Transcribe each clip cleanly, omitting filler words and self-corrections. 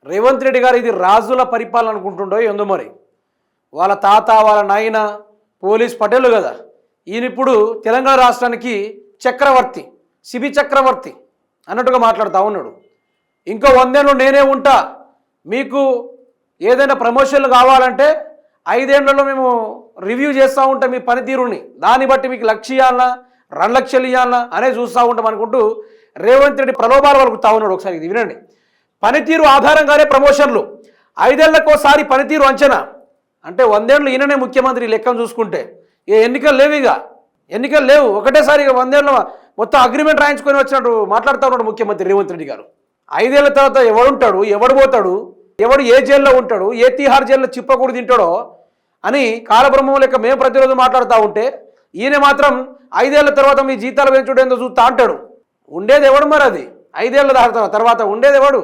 రేవంత్ రెడ్డి గారు ఇది రాజుల పరిపాలన అనుకుంటుండో ఏందో మరి. వాళ్ళ తాత వాళ్ళ నాయన పోలీస్ పటేలు కదా, ఈయన ఇప్పుడు తెలంగాణ రాష్ట్రానికి చక్రవర్తి, శిబి చక్రవర్తి అన్నట్టుగా మాట్లాడుతూ ఉన్నాడు. ఇంకో 100 ఏళ్ళు నేనే ఉంటా, మీకు ఏదైనా ప్రమోషన్లు కావాలంటే 5 ఏళ్లలో మేము రివ్యూ చేస్తూ ఉంటాం మీ పనితీరుని, దాన్ని బట్టి మీకు 1 లక్ష ఇవ్వాలన్నా 2 లక్షలు ఇవ్వాలన్నా అనే చూస్తూ ఉంటాం అనుకుంటూ రేవంత్ రెడ్డి ప్రలోభాలు వలుకుతా ఉన్నాడు. ఒకసారి ఇది వినండి. పనితీరు ఆధారంగానే ప్రమోషన్లు, 5 ఏళ్లకోసారి పనితీరు అంచనా. అంటే 100 ఏళ్ళు ఈయననే ముఖ్యమంత్రి లెక్కను చూసుకుంటే. ఏ ఎన్నికలు లేవు, ఇక ఎన్నికలు లేవు, ఒకటేసారి 100 ఏళ్ళు మొత్తం అగ్రిమెంట్ రాయించుకొని వచ్చినట్టు మాట్లాడుతూ ఉన్నాడు ముఖ్యమంత్రి రేవంత్ రెడ్డి గారు. 5 ఏళ్ల తర్వాత ఎవడుంటాడు, ఎవడు పోతాడు, ఎవడు ఏ జైల్లో ఉంటాడు, ఏ తీహార్ జైల్లో చిప్పకూడు తింటాడో అని కాలబ్రహ్మం లెక్క మేము ప్రతిరోజు మాట్లాడుతూ ఉంటే, ఈయన మాత్రం 5 ఏళ్ల తర్వాత మీ జీతాలు పెంచుడు ఏందో చూస్తా అంటాడు. ఉండేది ఎవడు మరి? అది 5 ఏళ్ల తర్వాత ఉండేది ఎవడు?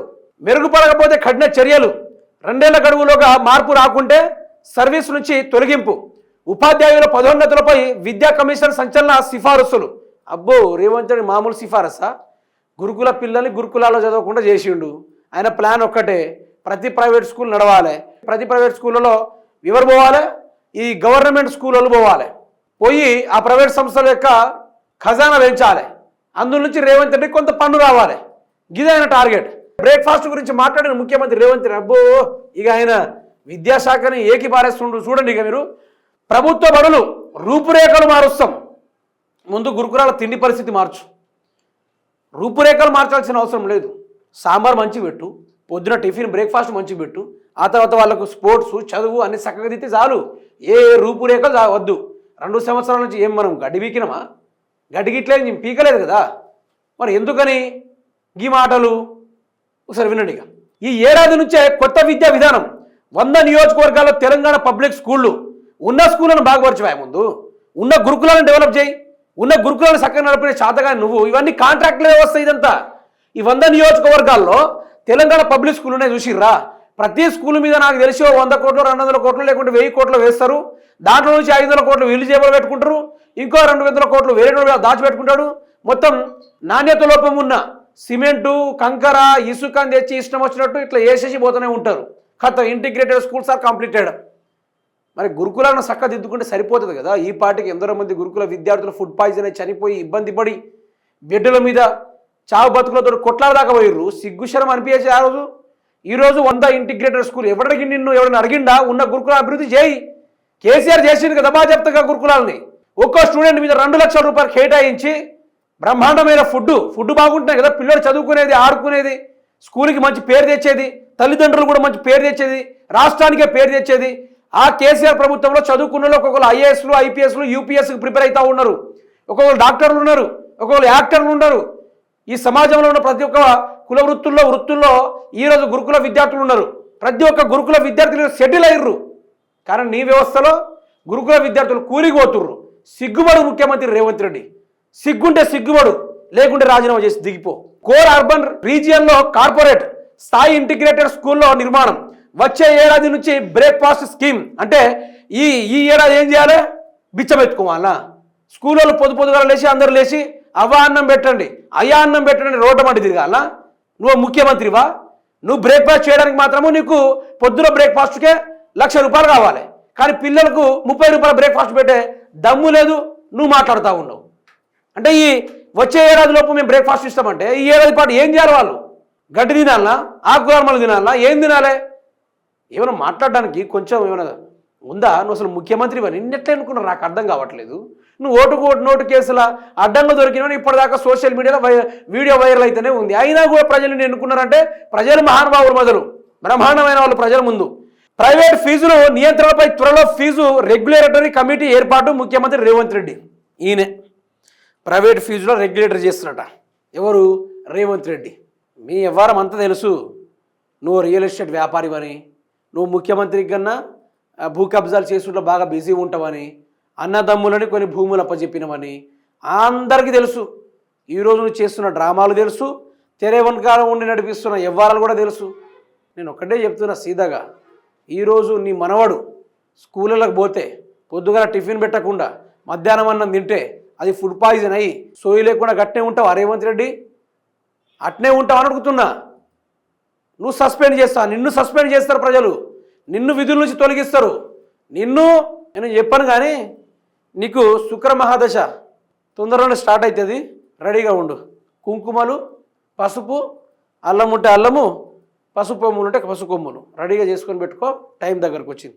మెరుగుపడకపోతే కఠిన చర్యలు, 2 ఏళ్ల గడువులోగా మార్పు రాకుంటే సర్వీస్ నుంచి తొలగింపు, ఉపాధ్యాయుల పదోన్నతులపై విద్యా కమిషన్ సంచలన సిఫారసులు. అబ్బో, రేవంత్ రెడ్డి మామూలు సిఫారసా? గురుకుల పిల్లల్ని గురుకులాల్లో చదవకుండా చేసిండు. ఆయన ప్లాన్ ఒక్కటే, ప్రతి ప్రైవేట్ స్కూల్ నడవాలి, ప్రతి ప్రైవేట్ స్కూళ్ళలో ఎవరు పోవాలి? ఈ గవర్నమెంట్ స్కూళ్ళు పోవాలి, పోయి ఆ ప్రైవేట్ సంస్థల యొక్క ఖజానా పెంచాలి, అందులో నుంచి రేవంత్ రెడ్డి కొంత పన్ను రావాలి. గిదైన టార్గెట్. బ్రేక్ఫాస్ట్ గురించి మాట్లాడిన ముఖ్యమంత్రి రేవంత్ రెడ్డి, అబ్బో ఇక ఆయన విద్యాశాఖని ఏకి పారేస్తుండ్రు. చూడండి ఇక మీరు, ప్రభుత్వ బడులు రూపురేఖలు మారుస్తాం. ముందు గురుకులాల తిండి పరిస్థితి మార్చు, రూపురేఖలు మార్చాల్సిన అవసరం లేదు. సాంబార్ మంచి పెట్టు, పొద్దున టిఫిన్ బ్రేక్ఫాస్ట్ మంచి పెట్టు, ఆ తర్వాత వాళ్ళకు స్పోర్ట్స్ చదువు అన్ని చక్కగా దిద్ది చాలు. ఏ రూపురేఖలు వద్దు. 2 సంవత్సరాల నుంచి ఏం మనం గడ్డి పీకినమా? గడ్డి గిట్లేదు, పీకలేదు కదా, మరి ఎందుకని ఈ మాటలు? ఒకసారి వినండి. ఇక ఈ ఏడాది నుంచే కొత్త విద్యా విధానం, 100 నియోజకవర్గాల్లో తెలంగాణ పబ్లిక్ స్కూళ్ళు. ఉన్న స్కూళ్ళను బాగుపరచిపోయా, ముందు ఉన్న గురుకులాలను డెవలప్ చేయి, ఉన్న గురుకులాలను చక్కగా నడిపిన శాతగా నువ్వు. ఇవన్నీ కాంట్రాక్ట్లే వస్తాయి. ఇదంతా ఈ 100 నియోజకవర్గాల్లో తెలంగాణ పబ్లిక్ స్కూల్నే చూసిర్రా. ప్రతి స్కూల్ మీద నాకు తెలిసి 100 కోట్లు 200 కోట్లు లేకుంటే 1000 కోట్లు వేస్తారు. దాంట్లో నుంచి 500 కోట్లు వీళ్ళు జేబులు పెట్టుకుంటారు, ఇంకో 200 కోట్లు వేరే దాచిపెట్టుకుంటాడు. మొత్తం నాణ్యత లోపం ఉన్న సిమెంటు కంకర ఇసుక అని తెచ్చి ఇష్టం వచ్చినట్టు ఇట్లా వేసేసి పోతూనే ఉంటారు. కథ ఇంటిగ్రేటెడ్ స్కూల్స్ ఆర్ కంప్లీటెడ్. మరి గురుకులాలను చక్కదిద్దుకుంటే సరిపోతుంది కదా. ఈ పాటికి ఎందరో మంది గురుకుల విద్యార్థులు ఫుడ్ పాయిజన్ అయి చనిపోయి ఇబ్బంది పడి బెడ్డుల మీద చావు బతుకులతో కొట్లాడదాకా పోయిర్రు. సిగ్గుశరం అనిపించేసి ఆ రోజు. ఈరోజు 100 ఇంటిగ్రేటెడ్ స్కూల్ ఎవరికి ఎవరైనా అడిగిండా? ఉన్న గురుకుల అభివృద్ధి చేయి. కేసీఆర్ చేసింది కదా బాధ్యతగా గురుకులాలని. ఒక్కో స్టూడెంట్ మీద 2 లక్షల రూపాయలు కేటాయించి బ్రహ్మాండమైన ఫుడ్ బాగుంటున్నాయి కదా, పిల్లలు చదువుకునేది, ఆడుకునేది, స్కూల్కి మంచి పేరు తెచ్చేది, తల్లిదండ్రులు కూడా మంచి పేరు తెచ్చేది, రాష్ట్రానికే పేరు తెచ్చేది. ఆ కేసీఆర్ ప్రభుత్వంలో చదువుకున్న ఒక్కొక్కరు ఐఏఎస్లు ఐపీఎస్లు యూపీఎస్కి ప్రిపేర్ అవుతూ ఉన్నారు, ఒక్కొక్కరు డాక్టర్లు ఉన్నారు, ఒక్కొక్కరు యాక్టర్లు ఉన్నారు. ఈ సమాజంలో ఉన్న ప్రతి ఒక్క కుల వృత్తుల్లో ఈరోజు గురుకుల విద్యార్థులు ఉన్నారు. ప్రతి ఒక్క గురుకుల విద్యార్థులు సెటిల్ అయ్యారు. కానీ నీ వ్యవస్థలో గురుకుల విద్యార్థులు కూలిపోతుర్రు. సిగ్గుబడు ముఖ్యమంత్రి రేవంత్ రెడ్డి. సిగ్గుంటే సిగ్గుబడు, లేకుంటే రాజీనామా చేసి దిగిపో. కోర్ అర్బన్ రీజియన్లో కార్పొరేట్ స్థాయి ఇంటిగ్రేటెడ్ స్కూల్లో నిర్మాణం. వచ్చే ఏడాది నుంచి బ్రేక్ఫాస్ట్ స్కీమ్. అంటే ఈ ఏడాది ఏం చేయాలి? బిచ్చమెత్తుకోవాలనా? స్కూల్లో పొద్దుగా లేచి అందరూ లేచి అవ్వ అన్నం పెట్టండి, అయ్యా అన్నం పెట్టండి, రోడ్డమంటి తిరగాలనా? నువ్వు ముఖ్యమంత్రివా? నువ్వు బ్రేక్ఫాస్ట్ చేయడానికి మాత్రము నీకు పొద్దున బ్రేక్ఫాస్ట్కే 1 లక్ష రూపాయలు కావాలి, కానీ పిల్లలకు 30 రూపాయల బ్రేక్ఫాస్ట్ పెట్టే దమ్ము లేదు. నువ్వు మాట్లాడుతూ ఉన్నావు. అంటే ఈ వచ్చే ఏడాది లోపు మేము బ్రేక్ఫాస్ట్ ఇస్తామంటే ఈ ఏడాది పాటు ఏం చేయాలి? వాళ్ళు గడ్డి తినాలనా, ఆకుకూరలు తినాలనా, ఏం తినాలి? ఏమైనా మాట్లాడడానికి కొంచెం ఏమైనా ఉందా? నువ్వు అసలు ముఖ్యమంత్రివా? నిన్నెట్లా అనుకున్నారు? నాకు అర్థం కావట్లేదు. నువ్వు ఓటుకు నోటు కేసుల అడ్డంగా దొరికినా ఇప్పటిదాకా సోషల్ మీడియాలో వీడియో వైరల్ అయితేనే ఉంది. అయినా కూడా ప్రజలు ఎన్నుకున్నారంటే ప్రజలు మహానుభావులు మొదలు బ్రహ్మాండమైన వాళ్ళు ప్రజల ముందు. ప్రైవేట్ ఫీజులు నియంత్రణపై త్వరలో ఫీజు రెగ్యులేటరీ కమిటీ ఏర్పాటు. ముఖ్యమంత్రి రేవంత్ రెడ్డి ఈయనే ప్రైవేట్ ఫీజులో రెగ్యులేటర్ చేస్తున్నట. ఎవరు? రేవంత్ రెడ్డి. మీ వ్యవహారం అంతా తెలుసు. నువ్వు రియల్ ఎస్టేట్ వ్యాపారివని, నువ్వు ముఖ్యమంత్రి కన్నా భూ కబ్జాలు చేసుకుంటూ బాగా బిజీ ఉంటావని, అన్నదమ్ములని కొన్ని భూములు అప్పచెప్పినవని అందరికీ తెలుసు. ఈరోజు నువ్వు చేస్తున్న డ్రామాలు తెలుసు, తెరేవన్కాలం ఉండి నడిపిస్తున్న వ్యవహారాలు కూడా తెలుసు. నేను ఒక్కటే చెప్తున్నా సీదాగా, ఈరోజు నీ మనవడు స్కూళ్ళకి పోతే పొద్దుగల టిఫిన్ పెట్టకుండా మధ్యాహ్నం అన్నం తింటే అది ఫుడ్ పాయిజన్ అయ్యి సోయి లేకుండా గట్నే ఉంటావు రేవంత్ రెడ్డి? అట్నే ఉంటావు అని అడుగుతున్నా. నువ్వు సస్పెండ్ చేస్తా, నిన్ను సస్పెండ్ చేస్తారు ప్రజలు, నిన్ను విధుల నుంచి తొలగిస్తారు. నేను చెప్పాను కానీ నీకు శుక్ర మహాదశ తొందరలోనే స్టార్ట్ అవుతుంది, రెడీగా ఉండు. కుంకుమలు, పసుపు, అల్లం ఉంటే అల్లము, పసుపు కొమ్ములు ఉంటే పసుపు కొమ్ములు రెడీగా చేసుకొని పెట్టుకో, టైం దగ్గరకు వచ్చింది.